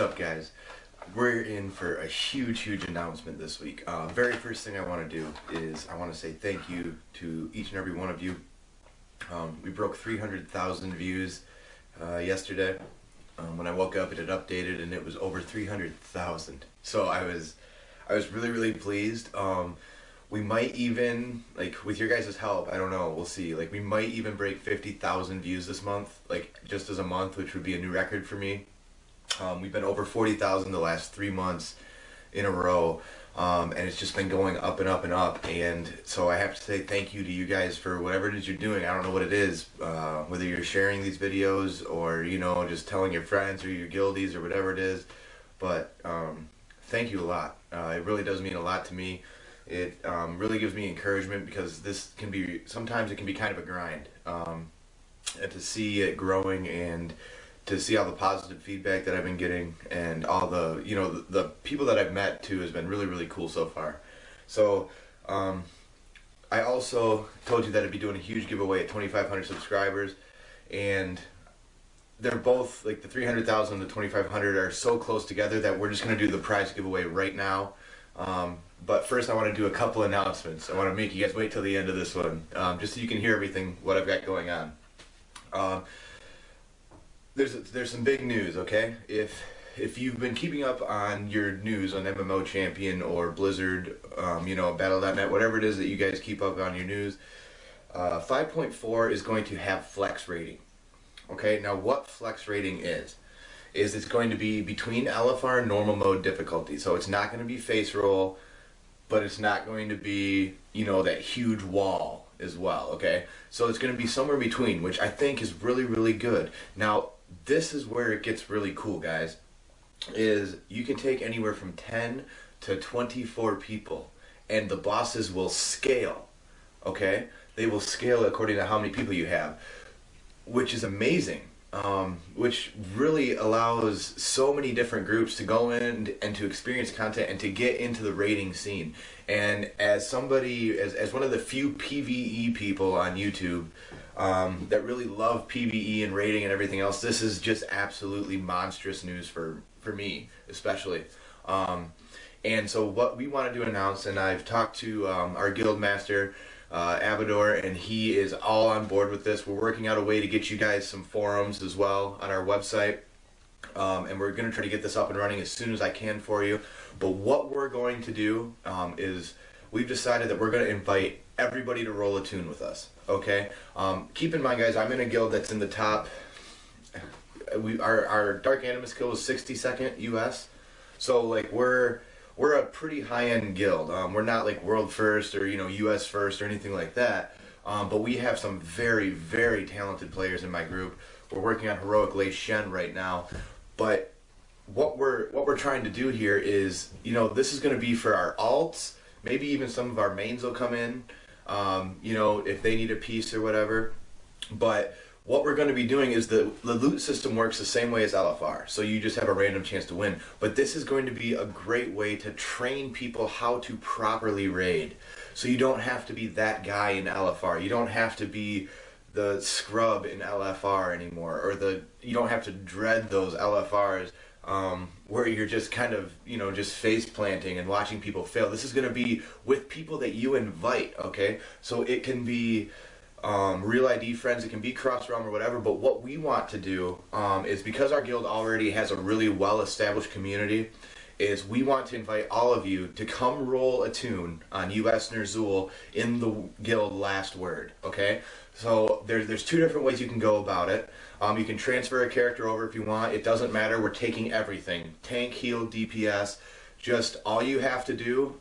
up, guys? We're in for a huge announcement this week. Very first thing I want to do is I want to say thank you to each and every one of you. We broke 300,000 views yesterday. When I woke up, it had updated and it was over 300,000. So I was really pleased. We might even, like, with your guys' help, I don't know, we'll see. Like, we might even break 50,000 views this month, like, just as a month, which would be a new record for me. We've been over 40,000 the last 3 months in a row, and it's just been going up and up and up. And so I have to say thank you to you guys for whatever it is you're doing. I don't know what it is, whether you're sharing these videos or, you know, just telling your friends or your guildies or whatever it is. But thank you a lot. It really does mean a lot to me. It really gives me encouragement, because this can be, sometimes it can be kind of a grind. And to see it growing and to see all the positive feedback that I've been getting and all the, you know, the people that I've met too has been really cool so far. So I also told you that I'd be doing a huge giveaway at 2,500 subscribers, and they're both, like, the 300,000 and the 2,500 are so close together that we're just going to do the prize giveaway right now. But first I want to do a couple announcements. I want to make you guys wait till the end of this one, just so you can hear everything, what I've got going on. There's some big news, okay? If you've been keeping up on your news on MMO Champion or Blizzard, you know, Battle.net, whatever it is that you guys keep up on your news, 5.4 is going to have flex rating. Okay, now what flex rating is it's going to be between LFR and normal mode difficulty. So it's not going to be face roll, but it's not going to be, you know, that huge wall as well, okay? So it's going to be somewhere between, which I think is really good. Now, this is where it gets really cool, guys, is you can take anywhere from 10 to 24 people, and the bosses will scale, okay? They will scale according to how many people you have, which is amazing. Which really allows so many different groups to go in and to experience content and to get into the raiding scene. And as somebody, as one of the few PvE people on YouTube that really love PvE and raiding and everything else, this is just absolutely monstrous news for me, especially. And so what we wanted to announce, and I've talked to our guild master, Abador, and he is all on board with this. We're working out a way to get you guys some forums as well on our website, and we're going to try to get this up and running as soon as I can for you. But what we're going to do is we've decided that we're going to invite everybody to roll a tune with us, okay? Keep in mind, guys, I'm in a guild that's in the top. Our Dark Animus kill was 62nd US, so like we're a pretty high-end guild. We're not like world first or, you know, US first or anything like that. But we have some very talented players in my group. We're working on Heroic Lei Shen right now. But what we're trying to do here is, you know, this is going to be for our alts. Maybe even some of our mains will come in, you know, if they need a piece or whatever. But what we're going to be doing is the loot system works the same way as LFR, so you just have a random chance to win. But this is going to be a great way to train people how to properly raid. So you don't have to be that guy in LFR. You don't have to be the scrub in LFR anymore, or you don't have to dread those LFRs where you're just kind of, you know, just face planting and watching people fail. This is going to be with people that you invite, okay? So it can be real ID friends, it can be cross realm or whatever, but what we want to do is, because our guild already has a really well established community, is we want to invite all of you to come roll a tune on US Ner'zhul in the guild last word, okay? So there's two different ways you can go about it. You can transfer a character over if you want. It doesn't matter. We're taking everything. Tank, heal, DPS. Just all you have to do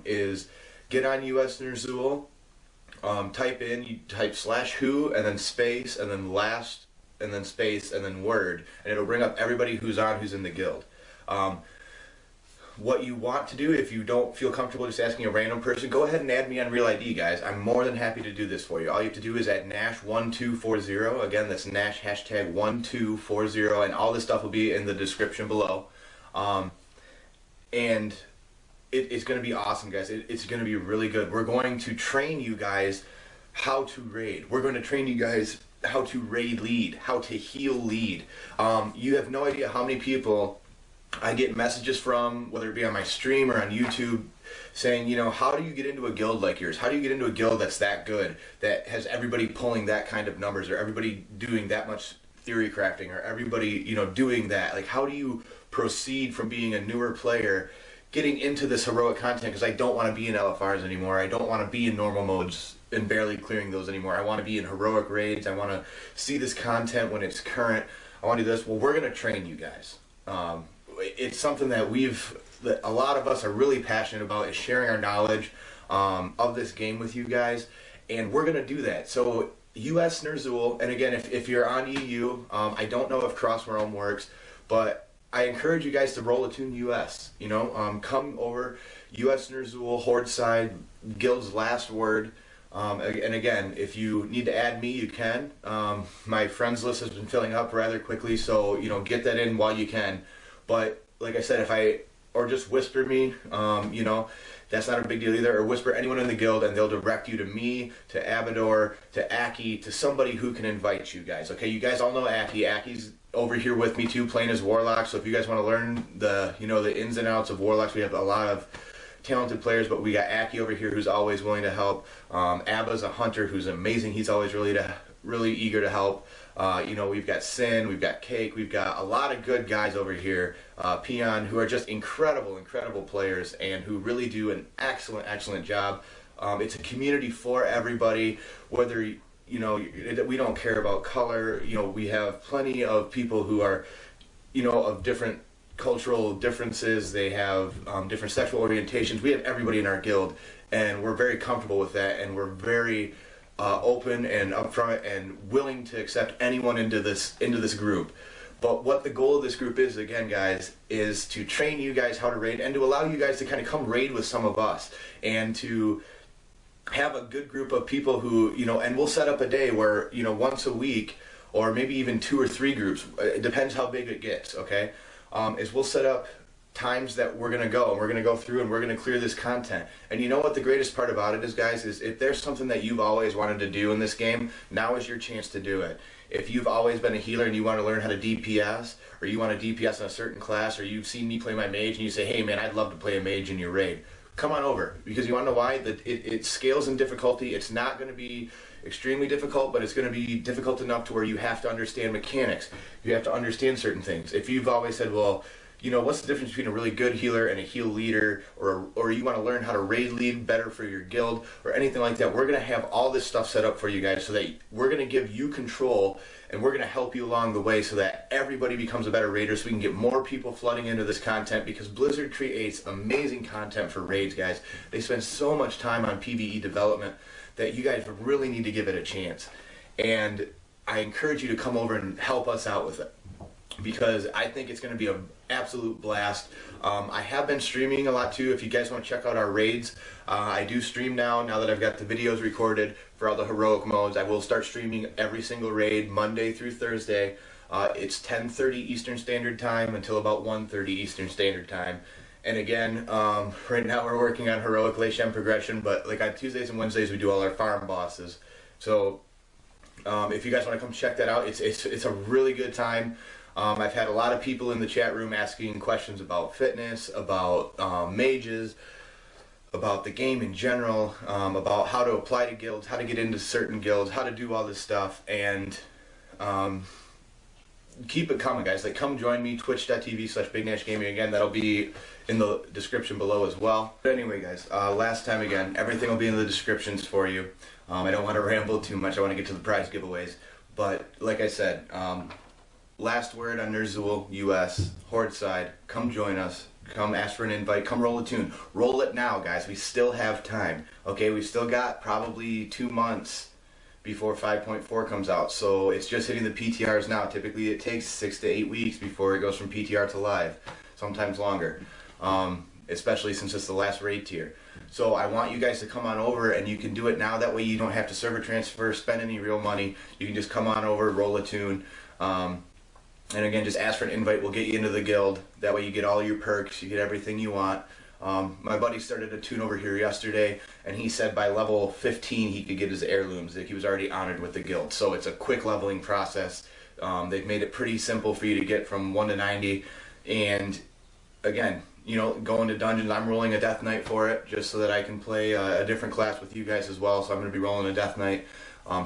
is get on US Ner'zhul, you type /who and then space and then last and then space and then word, and it'll bring up everybody who's in the guild. What you want to do, if you don't feel comfortable just asking a random person, go ahead and add me on Real ID, guys. I'm more than happy to do this for you. All you have to do is at Nash1240. Again, that's Nash #1240, and all this stuff will be in the description below. And it's going to be awesome, guys. It's going to be really good. We're going to train you guys how to raid. We're going to train you guys how to raid lead, how to heal lead. You have no idea how many people I get messages from, whether it be on my stream or on YouTube, saying, how do you get into a guild like yours? How do you get into a guild that's that good, that has everybody pulling that kind of numbers, or everybody doing that much theory crafting, or everybody, doing that? Like, how do you proceed from being a newer player, getting into this heroic content? Because I don't want to be in LFRs anymore. I don't want to be in normal modes and barely clearing those anymore. I want to be in heroic raids. I want to see this content when it's current. I want to do this. Well, we're going to train you guys. It's something that that a lot of us are really passionate about, is sharing our knowledge of this game with you guys, and we're going to do that. So US Ner'zhul, and again, if you're on EU, I don't know if Cross Realm works, but I encourage you guys to roll a tune US. Come over, US Ner'zhul, Horde side, Guild's last word. And again, if you need to add me, you can. My friends list has been filling up rather quickly, so get that in while you can. But like I said, or just whisper me, that's not a big deal either. Or whisper anyone in the guild, and they'll direct you to me, to Abador, to Aki, to somebody who can invite you guys. Okay, you guys all know Aki. Aki's over here with me too, playing as Warlock. So if you guys want to learn the ins and outs of Warlocks, we have a lot of talented players, but we got Aki over here who's always willing to help. Abba's a hunter who's amazing. He's always really eager to help. We've got Sin, we've got Cake, we've got a lot of good guys over here, Peon, who are just incredible players, and who really do an excellent job. It's a community for everybody, whether, we don't care about color. We have plenty of people who are, of different cultural differences. They have different sexual orientations. We have everybody in our guild, and we're very comfortable with that, and we're very open and upfront and willing to accept anyone into this group. But what the goal of this group is, again, guys, is to train you guys how to raid, and to allow you guys to kind of come raid with some of us, and to have a good group of people who, and we'll set up a day where, once a week, or maybe even 2 or 3 groups, it depends how big it gets, okay, is we'll set up times that we're going to go, and we're going to go through, and we're going to clear this content. And you know what the greatest part about it is, guys, is if there's something that you've always wanted to do in this game, now is your chance to do it. If you've always been a healer and you want to learn how to DPS, or you want to DPS in a certain class, or you've seen me play my mage and you say, hey man, I'd love to play a mage in your raid, come on over. Because you want to know why? It scales in difficulty. It's not going to be extremely difficult, but it's going to be difficult enough to where you have to understand mechanics. You have to understand certain things. If you've always said, well, what's the difference between a really good healer and a heal leader, or you want to learn how to raid lead better for your guild, or anything like that, we're going to have all this stuff set up for you guys, so that we're going to give you control, and we're going to help you along the way, so that everybody becomes a better raider, so we can get more people flooding into this content, because Blizzard creates amazing content for raids, guys. They spend so much time on PvE development that you guys really need to give it a chance. And I encourage you to come over and help us out with it, because I think it's going to be an absolute blast. I have been streaming a lot too. If you guys want to check out our raids, I do stream now that I've got the videos recorded for all the heroic modes. I will start streaming every single raid, Monday through Thursday. It's 10:30 Eastern Standard Time until about 1:30 Eastern Standard Time. And again, right now we're working on heroic Leishem progression, but like on Tuesdays and Wednesdays we do all our farm bosses. So if you guys want to come check that out, it's a really good time. I've had a lot of people in the chat room asking questions about fitness, about mages, about the game in general, about how to apply to guilds, how to get into certain guilds, how to do all this stuff, and keep it coming, guys. Like, come join me, twitch.tv/BigNashGaming. Again, that'll be in the description below as well. But anyway, guys, last time again, everything will be in the descriptions for you. I don't want to ramble too much. I want to get to the prize giveaways. But like I said, last word on Ner'zhul, US, Horde side, come join us. Come ask for an invite. Come roll a tune. Roll it now, guys. We still have time. Okay, we've still got probably 2 months before 5.4 comes out. So it's just hitting the PTRs now. Typically it takes 6 to 8 weeks before it goes from PTR to live. Sometimes longer. Especially since it's the last raid tier. So I want you guys to come on over, and you can do it now. That way you don't have to server transfer, spend any real money. You can just come on over, roll a tune. And again, just ask for an invite. We'll get you into the guild. That way you get all your perks, you get everything you want. My buddy started a tune over here yesterday, and he said by level 15 he could get his heirlooms. That he was already honored with the guild. So it's a quick leveling process. They've made it pretty simple for you to get from 1 to 90. And again, you know, going to dungeons. I'm rolling a death knight for it, just so that I can play a different class with you guys as well. So I'm going to be rolling a death knight.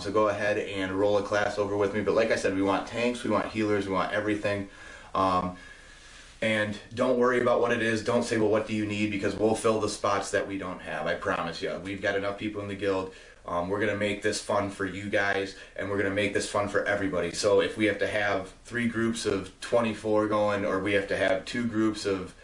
So go ahead and roll a class over with me. But like I said, we want tanks, we want healers, we want everything. And don't worry about what it is. Don't say, well, what do you need? Because we'll fill the spots that we don't have. I promise you. We've got enough people in the guild. We're going to make this fun for you guys, and we're going to make this fun for everybody. So if we have to have 3 groups of 24 going, or we have to have 2 groups of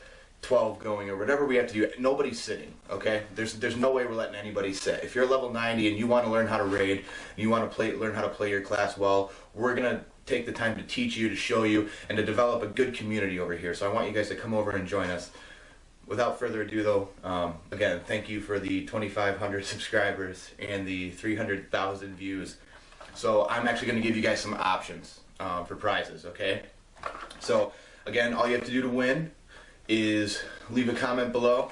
12 going, or whatever we have to do, nobody's sitting, okay? There's no way we're letting anybody sit. If you're level 90 and you want to learn how to raid, and you want to learn how to play your class well, we're going to take the time to teach you, to show you, and to develop a good community over here. So I want you guys to come over and join us. Without further ado though, again, thank you for the 2,500 subscribers and the 300,000 views. So I'm actually going to give you guys some options for prizes, okay? So again, all you have to do to win is leave a comment below.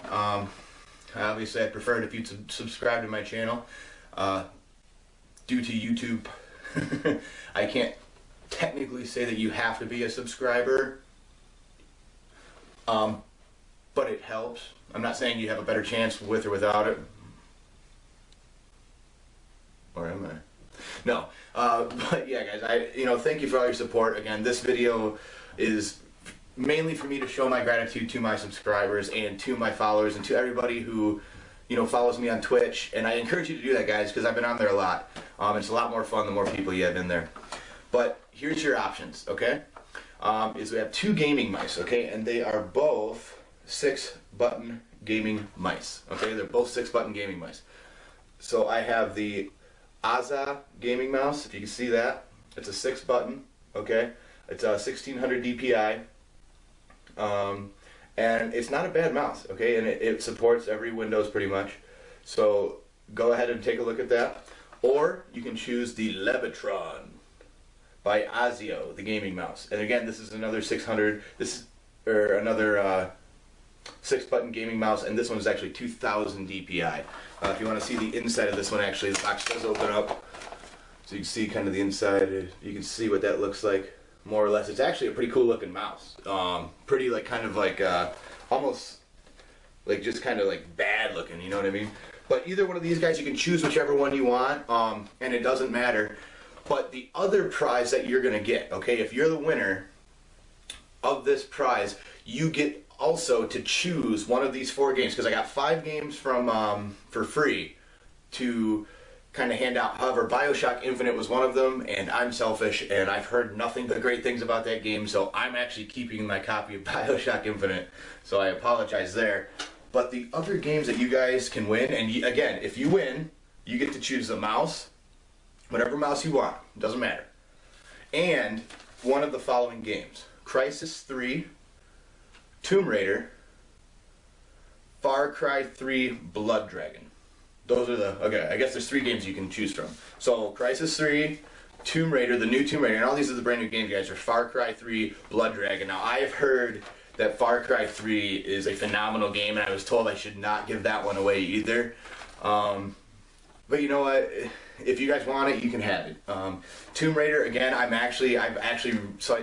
Obviously I'd prefer it if you'd subscribe to my channel. Due to YouTube, I can't technically say that you have to be a subscriber. But it helps. I'm not saying you have a better chance with or without it. Or am I? No. But yeah, guys, thank you for all your support. Again, this video is mainly for me to show my gratitude to my subscribers and to my followers and to everybody who, follows me on Twitch. And I encourage you to do that, guys, because I've been on there a lot. It's a lot more fun the more people you have in there. But here's your options, okay? Is we have 2 gaming mice, okay? And they are both 6-button gaming mice. Okay, they're both 6-button gaming mice. So I have the Aza gaming mouse, if you can see that. It's a 6-button, okay? It's a 1600 DPI. And it's not a bad mouse, okay? And it supports every Windows pretty much. So go ahead and take a look at that. Or you can choose the Levitron by Azio, the gaming mouse. And again, this is another 600, another 6-button gaming mouse, and this one is actually 2000 DPI. If you want to see the inside of this one, actually, the box does open up, so you can see kind of the inside. You can see what that looks like, more or less. It's actually a pretty cool looking mouse. Pretty almost like just kind of like bad looking, you know what I mean? But either one of these guys, you can choose whichever one you want, and it doesn't matter. But the other prize that you're gonna get, okay, if you're the winner of this prize, you get also to choose one of these 4 games, because I got 5 games from for free to kind of hand out. However, BioShock Infinite was one of them, and I'm selfish, and I've heard nothing but great things about that game, so I'm actually keeping my copy of BioShock Infinite, so I apologize there. But the other games that you guys can win, and again, if you win, you get to choose the mouse, whatever mouse you want, doesn't matter, and one of the following games: Crisis 3, Tomb Raider, Far Cry 3, Blood Dragon. Those are okay, I guess there's 3 games you can choose from. So Crisis 3, Tomb Raider, the new Tomb Raider, and all these are the brand new games, guys, are Far Cry 3, Blood Dragon. Now, I've heard that Far Cry 3 is a phenomenal game, and I was told I should not give that one away either. But you know what? If you guys want it, you can have it. Tomb Raider, again, I've actually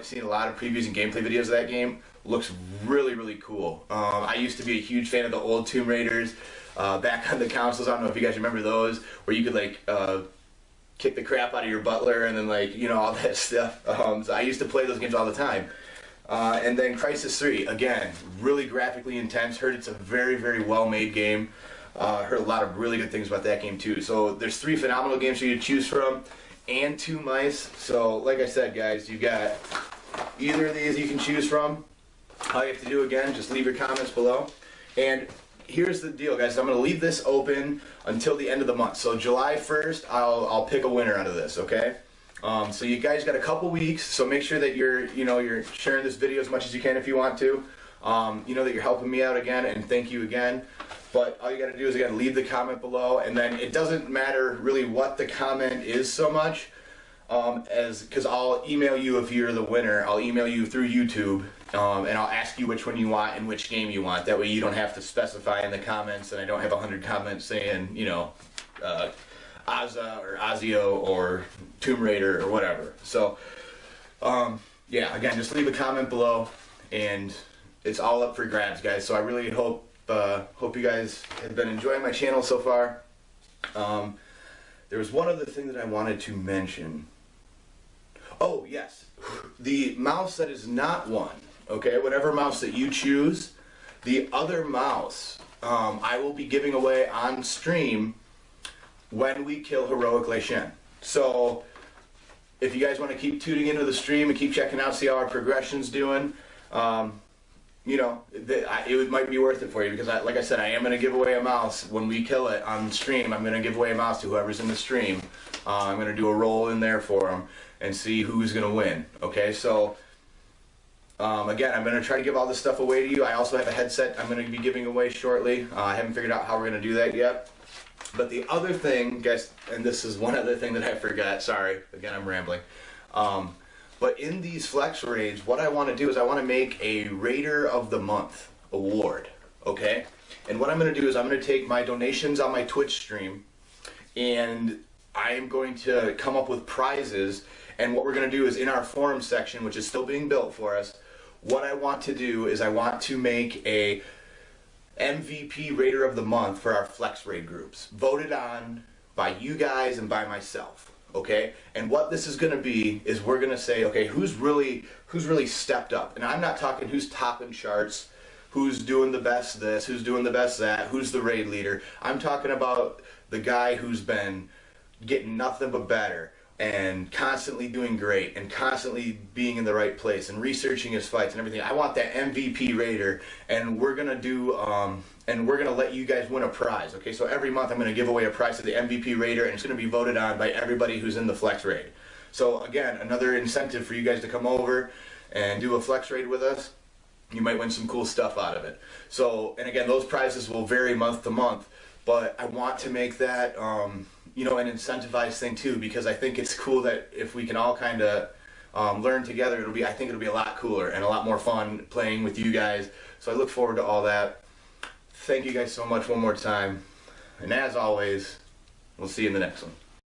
seen a lot of previews and gameplay videos of that game. Looks really, really cool. I used to be a huge fan of the old Tomb Raiders back on the consoles. I don't know if you guys remember those, where you could kick the crap out of your butler and then all that stuff. So I used to play those games all the time. And then Crisis 3, again, really graphically intense. Heard it's a very, very well-made game. Heard a lot of really good things about that game too. So there's 3 phenomenal games for you to choose from, and 2 mice. So like I said, guys, you got either of these you can choose from. All you have to do, again, just leave your comments below. And here's the deal, guys. I'm going to leave this open until the end of the month. So July 1st, I'll pick a winner out of this, okay? So you guys got a couple weeks, so make sure that you're sharing this video as much as you can if you want to. You know that you're helping me out again, and thank you again. But all you got to do is, again, leave the comment below, and then it doesn't matter really what the comment is so much, because I'll email you if you're the winner. I'll email you through YouTube, and I'll ask you which one you want and which game you want. That way you don't have to specify in the comments, and I don't have 100 comments saying, Aza or Azio or Tomb Raider or whatever. So, yeah, again, just leave a comment below, and it's all up for grabs, guys. So I really hope you guys have been enjoying my channel so far. There was one other thing that I wanted to mention. Oh yes, the mouse that is not won. Okay, whatever mouse that you choose, the other mouse I will be giving away on stream when we kill Heroic Lei Shen. So if you guys want to keep tuning into the stream and keep checking out, see how our progression's doing, you know, it might be worth it for you, because like I said, I am going to give away a mouse when we kill it on stream. I'm going to give away a mouse to whoever's in the stream. I'm going to do a roll in there for them and see who's going to win. Okay, so again, I'm going to try to give all this stuff away to you. I also have a headset I'm going to be giving away shortly. I haven't figured out how we're going to do that yet. But the other thing, guys, and this is one other thing that I forgot, sorry, again, I'm rambling. But in these flex raids, what I want to do is I want to make a Raider of the Month award, okay? And what I'm going to do is I'm going to take my donations on my Twitch stream, and I am going to come up with prizes. And what we're going to do is in our forum section, which is still being built for us, what I want to do is I want to make a MVP Raider of the Month for our flex raid groups, voted on by you guys and by myself, okay? And what this is going to be is we're going to say, okay, who's really stepped up? And I'm not talking who's topping charts, who's doing the best this, who's doing the best that, who's the raid leader. I'm talking about the guy who's been getting nothing but better and constantly doing great and constantly being in the right place and researching his fights and everything. I want that MVP Raider, and we're gonna do and we're gonna let you guys win a prize. Okay, so every month I'm gonna give away a prize to the MVP Raider, and it's gonna be voted on by everybody who's in the flex raid. So again, another incentive for you guys to come over and do a flex raid with us. You might win some cool stuff out of it. So, and again, those prizes will vary month to month, but I want to make that you know, an incentivized thing too, because I think it's cool that if we can all kind of learn together, I think it'll be a lot cooler and a lot more fun playing with you guys. So I look forward to all that. Thank you guys so much one more time. And as always, we'll see you in the next one.